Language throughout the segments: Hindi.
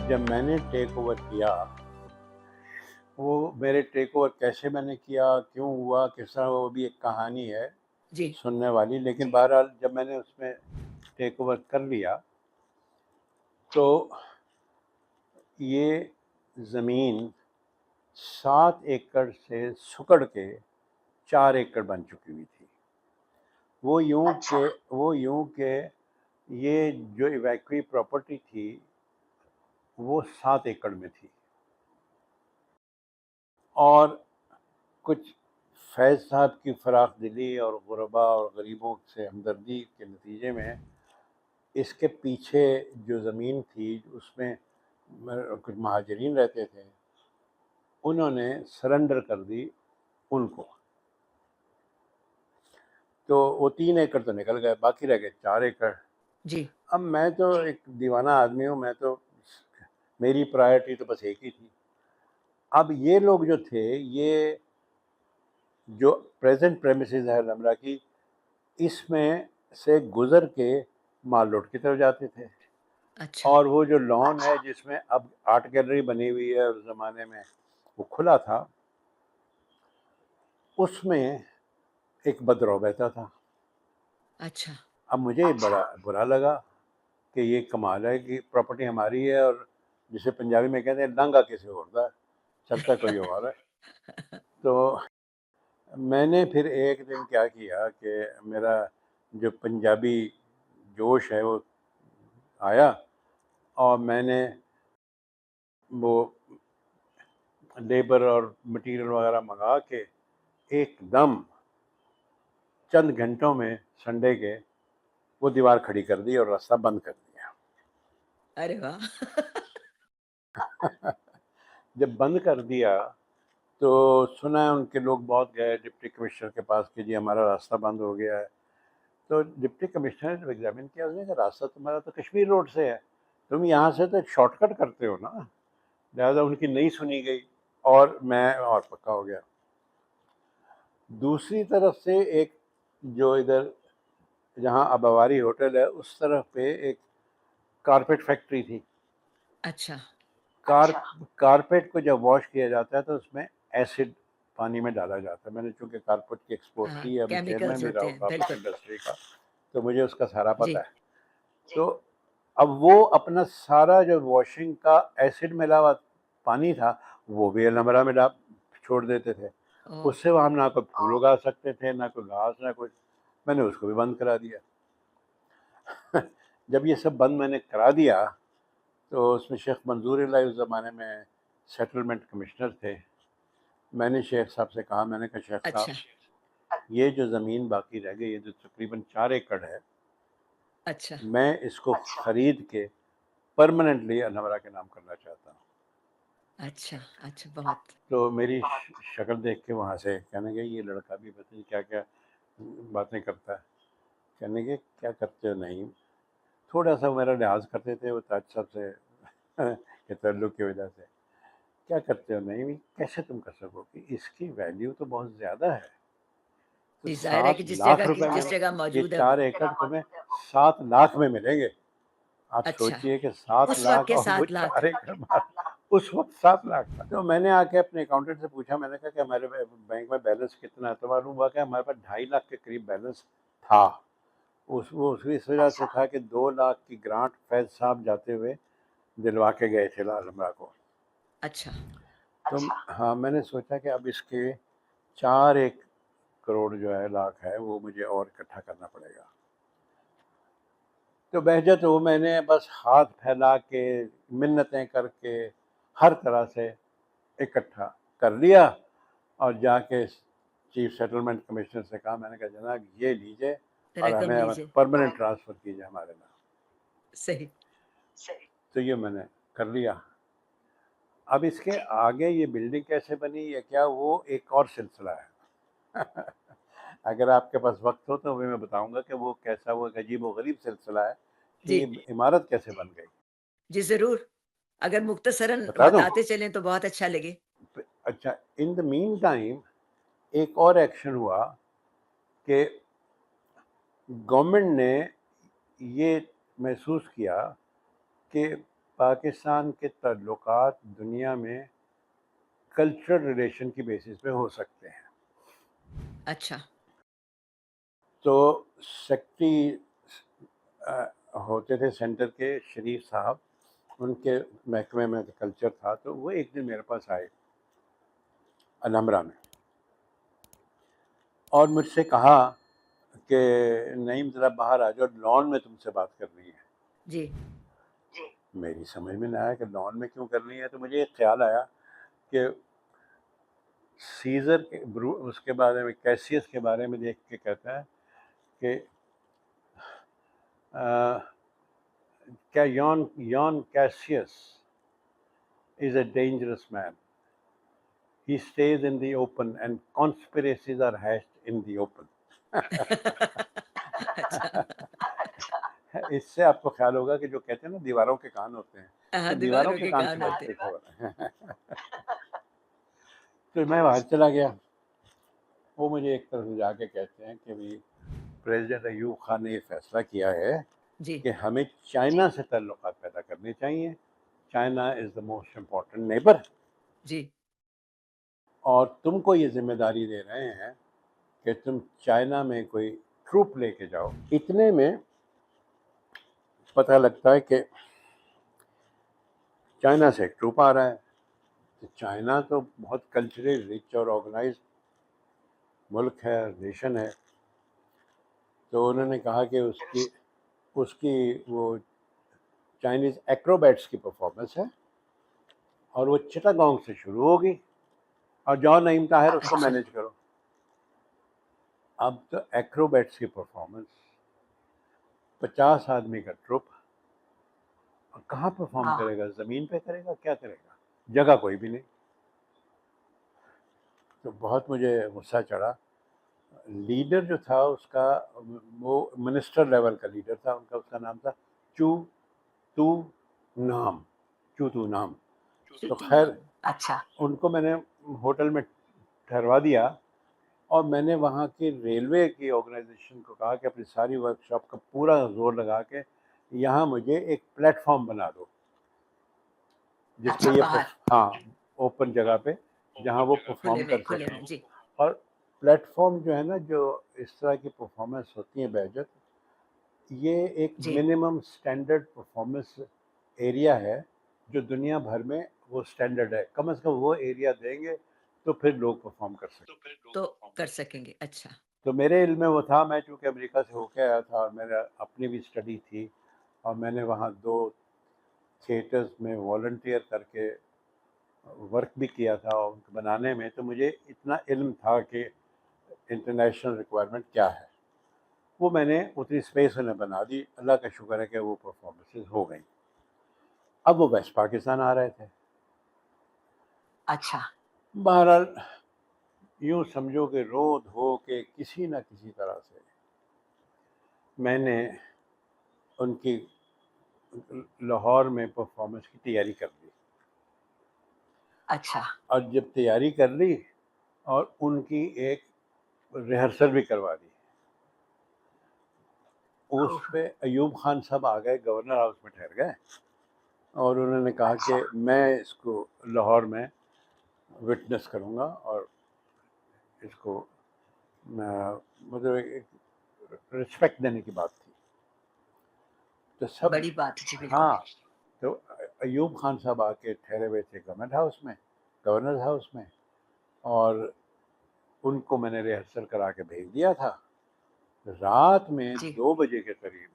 जब मैंने टेक ओवर किया, वो मेरे टेक ओवर कैसे मैंने किया, क्यों हुआ, किस तरह, वो भी एक कहानी है जी, सुनने वाली। लेकिन बहरहाल जब मैंने उसमें टेक ओवर कर लिया, तो ये ज़मीन 7 एकड़ से सिकुड़ के 4 एकड़ बन चुकी हुई थी। वो यूँ अच्छा, के वो यूँ के ये जो इवैक्यूई प्रॉपर्टी थी, वो 7 एकड़ में थी। और कुछ फैज़ साहब की फ़राख दिली और गुरबा और गरीबों से हमदर्दी के नतीजे में इसके पीछे जो ज़मीन थी, उसमें कुछ महाजरीन रहते थे, उन्होंने सरेंडर कर दी उनको। तो वो 3 एकड़ तो निकल गए, बाकी रह गए 4 एकड़। जी, अब मैं तो एक दीवाना आदमी हूँ, मैं तो, मेरी प्रायोरिटी तो बस एक ही थी। अब ये लोग जो थे, ये जो प्रेज़ेंट प्रेमिसेस है अलमरा की, इसमें से गुज़र के माल रोड की तरफ जाते थे। अच्छा, और वो जो लॉन है जिसमें अब आर्ट गैलरी बनी हुई है, उस ज़माने में वो खुला था, उसमें एक बदरौ बहता था। अच्छा, अब मुझे बड़ा बुरा लगा कि ये कमाल है कि प्रॉपर्टी हमारी है, और जिसे पंजाबी में कहते हैं लांघा किसी और दा, चलता कोई और है। तो मैंने फिर एक दिन क्या किया कि मेरा जो पंजाबी जोश है वो आया, और मैंने वो लेबर और मटेरियल वगैरह मंगा के एकदम चंद घंटों में संडे के वो दीवार खड़ी कर दी और रास्ता बंद कर दिया। अरे वाह! जब बंद कर दिया, तो सुना है उनके लोग बहुत गए डिप्टी कमिश्नर के पास कि जी हमारा रास्ता बंद हो गया है। तो डिप्टी कमिश्नर ने जब एग्जामिन किया, उसने कहा रास्ता तुम्हारा तो कश्मीर रोड से है, तुम यहाँ से तो एक शॉर्टकट करते हो ना। लिहाजा उनकी नहीं सुनी गई, और मैं और पक्का हो गया। दूसरी तरफ से एक, जो इधर जहाँ अबावारी होटल है, उस तरफ पे एक कारपेट फैक्ट्री थी। अच्छा, कार कारपेट को जब वॉश किया जाता है तो उसमें एसिड पानी में डाला जाता है। मैंने चूँकि कारपेट की एक्सपोर्ट की है, मैं चेयरमैन केमिकल्स भी रहा होते हूँ हैं, कारपेट बिल्कुल। इंडस्ट्री का, तो मुझे उसका सारा पता जी, है। तो अब वो अपना सारा जो वॉशिंग का एसिड मिला हुआ पानी था, वो भी अलमरा में डाल छोड़ देते थे। ओह! उससे वहाँ हम ना कोई फूल उगा सकते थे, ना कोई घास, ना कुछ। मैंने उसको भी बंद करा दिया। जब ये सब बंद मैंने करा दिया, तो उसमें शेख मंजूर इलाही उस ज़माने में सेटलमेंट कमिश्नर थे। मैंने शेख साहब से कहा, मैंने कहा शेख अच्छा, साहब, ये जो ज़मीन बाकी रह गई, ये जो तकरीबन 4 एकड़ है, अच्छा, मैं इसको ख़रीद के परमानेंटली अनवरा के नाम करना चाहता हूँ। अच्छा, अच्छा, बहुत तो मेरी शक्ल देख के वहाँ से कहने लगे, ये लड़का भी पता नहीं क्या क्या बातें करता है। कहने लगे क्या करते हो नहीं। थोड़ा सा मेरा लिहाज करते थे वो ताज साहब से के ताल्लुक की वजह से। क्या करते हो नहीं भी, कैसे तुम कर सकोगे, इसकी वैल्यू तो बहुत ज़्यादा है। तो जी, ज़ाहिर है सात कि लाख रुपए जिस में जगह ये मौजूद है वो। 4 एकड़ तुम्हें 7 लाख में मिलेंगे। आप अच्छा, सोचिए कि 7 उस वक़्त लाख के और वो 7 लाख। 4 एकड़ उस वक्त 7 लाख था। तो मैंने आके अपने अकाउंटेंट से पूछा, मैंने कहा कि हमारे बैंक में बैलेंस कितना है, तो मालूम हुआ कि हमारे पास 2.5 लाख के करीब बैलेंस था। उस इस वजह से था कि 2 लाख की ग्रांट फैज साहब जाते हुए दिलवा के गए थे लाल हमरा को। अच्छा, तो हाँ, मैंने सोचा कि अब इसके 4 एक करोड़ जो है लाख है, वो मुझे और इकट्ठा करना पड़ेगा। तो बहजत वो मैंने बस हाथ फैला के, मिन्नतें करके, हर तरह से इकट्ठा कर लिया, और जाके चीफ सेटलमेंट कमिश्नर से कहा, मैंने कहा जनाब ये लीजिए, और रकम हमें लीजिए। परमानेंट ट्रांसफ़र कीजिए हमारे नाम। सही। तो ये मैंने कर लिया। अब इसके आगे ये बिल्डिंग कैसे बनी या क्या, वो एक और सिलसिला है। अगर आपके पास वक्त हो तो भी मैं बताऊंगा कि वो कैसा, वो एक अजीब व गरीब सिलसिला है कि जी, ये इमारत कैसे बन गई। जी, ज़रूर। अगर मुख्तसरन बता दूं? बताते चलें तो बहुत अच्छा लगे। अच्छा, इन द मीन टाइम एक और एक्शन हुआ कि गवर्नमेंट ने ये महसूस किया कि पाकिस्तान के ताल्लुकात दुनिया में कल्चरल रिलेशन की बेसिस पे हो सकते हैं। अच्छा। तो सेक्रेटरी होते थे सेंटर के शरीफ साहब, उनके महकमे में कल्चर था, तो वो एक दिन मेरे पास आए अनमरा में और मुझसे कहा कि नईम ज़रा बाहर आ जाओ, लॉन में तुमसे बात करनी है। जी। मेरी समझ में ना आया कि लॉन में क्यों करनी है, तो मुझे एक ख्याल आया कि सीज़र के उसके बारे में, कैसियस के बारे में देख के कहता है कि क्या Yon Yon Cassius is a dangerous man. He stays in the open and conspiracies are hatched in the open. अच्छा। इससे आपको ख्याल होगा कि जो कहते हैं ना दीवारों के कान होते हैं, हाँ, तो दीवारों दीवारों के के कान कान से होते बचते खबर है। तो मैं बाहर चला गया। वो मुझे एक तरफ जाके कहते हैं कि भाई प्रेसिडेंट अयूब खान ने ये फैसला किया है जी, कि हमें चाइना से ताल्लुकात पैदा करने चाहिए। China is the most important neighbour जी, और तुमको ये जिम्मेदारी दे रहे हैं कि तुम चाइना में कोई ट्रूप लेके जाओ। इतने में पता लगता है कि चाइना से एक ट्रूप आ रहा है। तो चाइना तो बहुत कल्चरली रिच और ऑर्गेनाइज मुल्क है, नेशन है। तो उन्होंने कहा कि उसकी उसकी वो चाइनीज़ एक्रोबैट्स की परफॉर्मेंस है और वो चिटागोंग से शुरू होगी और जॉन नईम ताहिर उसको अच्छा, मैनेज करो। अब तो एक्रोबैट्स की परफॉर्मेंस, 50 आदमी का ट्रुप, और कहाँ परफॉर्म हाँ, करेगा? ज़मीन पे करेगा, क्या करेगा? जगह कोई भी नहीं। तो बहुत मुझे गुस्सा चढ़ा। लीडर जो था उसका, वो मिनिस्टर लेवल का लीडर था उनका, उसका नाम था चू तू नाम, चू तू नाम। तो चूतू खैर नाम। अच्छा, उनको मैंने होटल में ठहरवा दिया और मैंने वहाँ की रेलवे की ऑर्गेनाइजेशन को कहा कि अपनी सारी वर्कशॉप का पूरा जोर लगा के यहाँ मुझे एक प्लेटफॉर्म बना दो जिस अच्छा पे ये बाहर हाँ, ओपन जगह पे जहाँ वो परफॉर्म कर खुले सकें। में, जी, और प्लेटफॉर्म जो है ना, जो इस तरह की परफॉर्मेंस होती है बेहजत, ये एक जी, मिनिमम स्टैंडर्ड परफॉर्मेंस एरिया है जो दुनिया भर में वो स्टैंडर्ड है। कम से कम वो एरिया देंगे तो फिर लोग परफॉर्म कर सकते। तो कर सकेंगे, अच्छा, तो मेरे इल्म में वो था। मैं चूँकि अमेरिका से होके आया था और मेरा अपनी भी स्टडी थी और मैंने वहाँ 2 थिएटर्स में वॉलंटियर करके वर्क भी किया था और उनको बनाने में, तो मुझे इतना इल्म था कि इंटरनेशनल रिक्वायरमेंट क्या है। वो मैंने उतनी स्पेस उन्हें बना दी। अल्लाह का शुक्र है कि वो परफॉर्मेंसेस हो गई। अब वो वेस्ट पाकिस्तान आ रहे थे। अच्छा, बहरहाल यूँ समझो कि रो धो के किसी न किसी तरह से मैंने उनकी लाहौर में परफॉर्मेंस की तैयारी कर ली। अच्छा, और जब तैयारी कर ली और उनकी एक रिहर्सल भी करवा दी, उस ओह! पे अयूब खान साहब आ गए, गवर्नर हाउस में ठहर गए और उन्होंने कहा कि मैं इसको लाहौर में विटनेस करूँगा और इसको मतलब एक रिस्पेक्ट देने की बात थी। तो सब बड़ी बात है, जी, बिल्कुल, हाँ, तो अयूब खान साहब आके ठहरे हुए थे गवर्नमेंट हाउस में, गवर्नर हाउस में, और उनको मैंने रिहर्सल करा के भेज दिया था। रात में जी, 2 बजे के करीब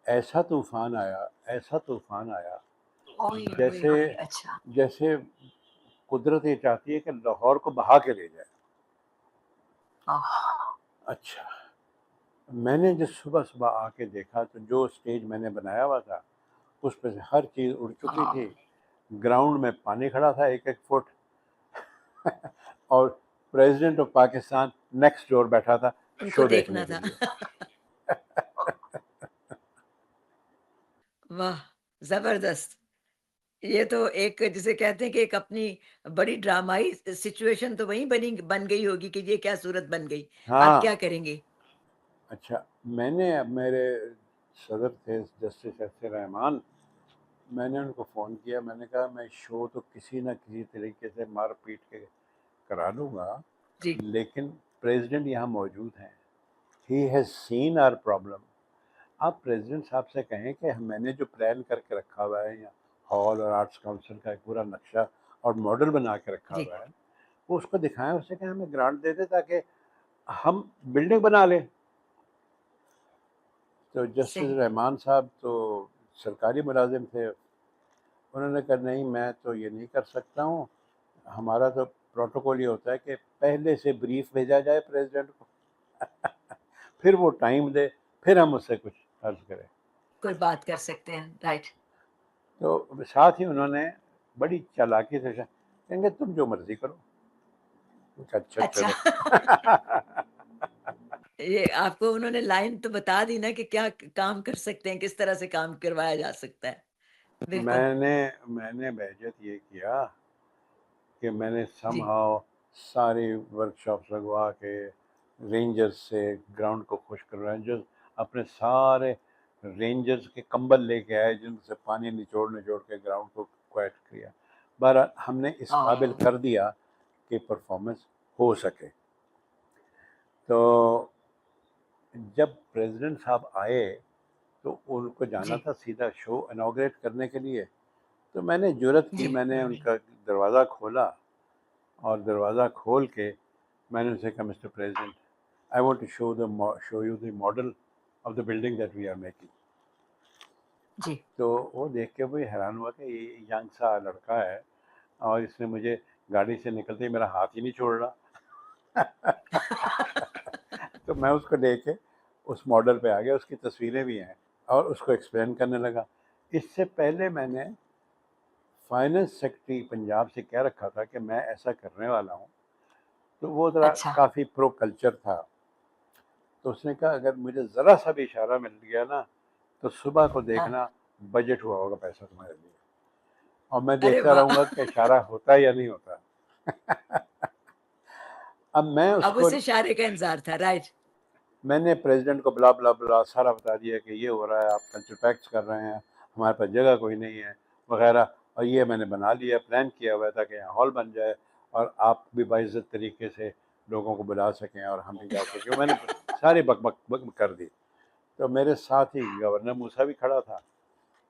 ऐसा तूफ़ान आया, ऐसा तूफ़ान आया, ओए होए जैसे होए! अच्छा, जैसे कुदरत ये चाहती है कि लाहौर को बहा के ले जाए। ओह! अच्छा, मैंने जब सुबह-सुबह आके देखा तो जो स्टेज मैंने बनाया हुआ था, उस पे से हर चीज़ उड़ चुकी हाँ, थी। ग्राउंड में पानी खड़ा था 1-1 फुट और president of Pakistan next door बैठा था उनको शो देखने देखना के था। लिए। वाह! ज़बरदस्त। ये तो एक जिसे कहते हैं कि एक अपनी बड़ी ड्रामाई सिचुएशन तो वहीं बन गई होगी कि ये क्या सूरत बन गई। आप हाँ, क्या करेंगे? अच्छा, मैंने अब मेरे सदर थे जस्टिस एस ए रहमान, मैंने उनको फ़ोन किया, मैंने कहा मैं शो तो किसी न किसी तरीके से मार पीट के करा लूँगा, जी, लेकिन प्रेसिडेंट यहाँ मौजूद हैं। He has seen our problem. आप प्रेसिडेंट साहब से कहें कि मैंने जो प्लान करके रखा हुआ है, या हॉल और आर्ट्स काउंसिल का एक पूरा नक्शा और मॉडल बना के रखा जी, हुआ है, वो उसको दिखाएं, उससे कहें हमें ग्रांट दे दे ताकि हम बिल्डिंग बना लें। तो जस्टिस सही। रहमान साहब तो सरकारी मुलाजिम थे, उन्होंने कहा नहीं मैं तो ये नहीं कर सकता हूँ, हमारा तो प्रोटोकॉल ये होता है कि पहले से ब्रीफ भेजा जाए प्रेसिडेंट को, फिर वो टाइम दे, फिर हम उससे कुछ अर्ज करें। कोई बात कर सकते हैं, राइट। तो साथ ही उन्होंने बड़ी चालाकी से कहेंगे तुम जो मर्जी करो। अच्छा अच्छा। चलो। ये आपको उन्होंने लाइन तो बता दी ना कि क्या काम कर सकते हैं, किस तरह से काम करवाया जा सकता है। बिल्कुल, मैंने मैंने बहजत ये किया कि मैंने जी। समहाउ सारी वर्कशॉप्स लगवा के रेंजर्स से ग्राउंड को खुश करवाया, जो अपने सारे रेंजर्स के कंबल लेके आए जिनसे पानी निचोड़ निचोड़ के ग्राउंड को क्वाइट किया। बहरहाल हमने इस काबिल ओह! कर दिया कि परफॉर्मेंस हो सके। तो जब प्रेसिडेंट साहब आए तो उनको जाना जी, था सीधा शो इनॉग्रेट करने के लिए। तो मैंने जुर्रत की, जी, मैंने उनका दरवाज़ा खोला और दरवाज़ा खोल के मैंने उनसे कहा mister president, I want to show you the model of the building that we are making. जी। तो वो देख के भी हैरान हुआ कि ये यंग सा लड़का है और इसने मुझे गाड़ी से निकलते ही मेरा हाथ ही नहीं छोड़ रहा। तो मैं उसको लेके उस मॉडल पे आ गया, उसकी तस्वीरें भी हैं, और उसको एक्सप्लेन करने लगा। इससे पहले मैंने फाइनेंस सेक्रेटरी पंजाब से कह रखा था कि मैं ऐसा करने वाला हूँ, तो वो ज़रा अच्छा, काफ़ी प्रो कल्चर था। तो उसने कहा अगर मुझे ज़रा सा भी इशारा मिल गया ना, तो सुबह को हाँ। देखना बजट हुआ होगा पैसा तुम्हारे लिए, और मैं अरे देखता वाह! रहूँगा कि इशारा होता है या नहीं होता। अब मैं अब उसको उस इशारे का इंतज़ार था, राइट। मैंने प्रेसिडेंट को ब्ला ब्ला ब्ला सारा बता दिया कि ये हो रहा है, आप कल्चर पैक्ट्स कर रहे हैं, हमारे पास जगह कोई नहीं है वगैरह, और ये मैंने बना लिया, प्लान किया हुआ था कि यहाँ हॉल बन जाए और आप भी बाइज्जत तरीके से लोगों को बुला सकें और हम भी जा सकें। मैंने सारी बक बक बक कर दी। तो मेरे साथ ही गवर्नर मूसा भी खड़ा था,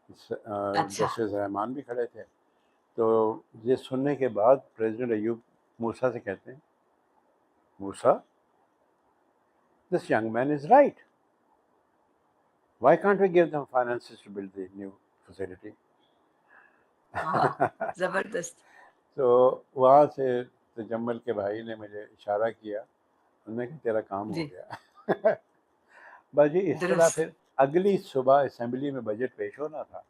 अच्छा, जस्टिस रहमान भी खड़े थे। तो ये सुनने के बाद प्रेसिडेंट अयूब मूसा से कहते हैं, Musa, this young man is right, why can't we give them finances to build the new facility? वाह! ज़बरदस्त, तो वहाँ से तजम्मल के भाई ने मुझे इशारा किया, उन्होंने कहा तेरा काम हो जी, गया। बस जी इस तरह दुरुस्त, फिर अगली सुबह असेंबली में बजट पेश होना था,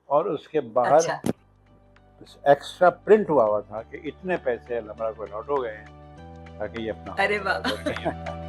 और उसके बाहर अच्छा। एक्स्ट्रा प्रिंट हुआ था कि इतने पैसे अलमरा को अलॉट हो गए हैं ताकि ये अपना अरे हॉल बना वाह! सके।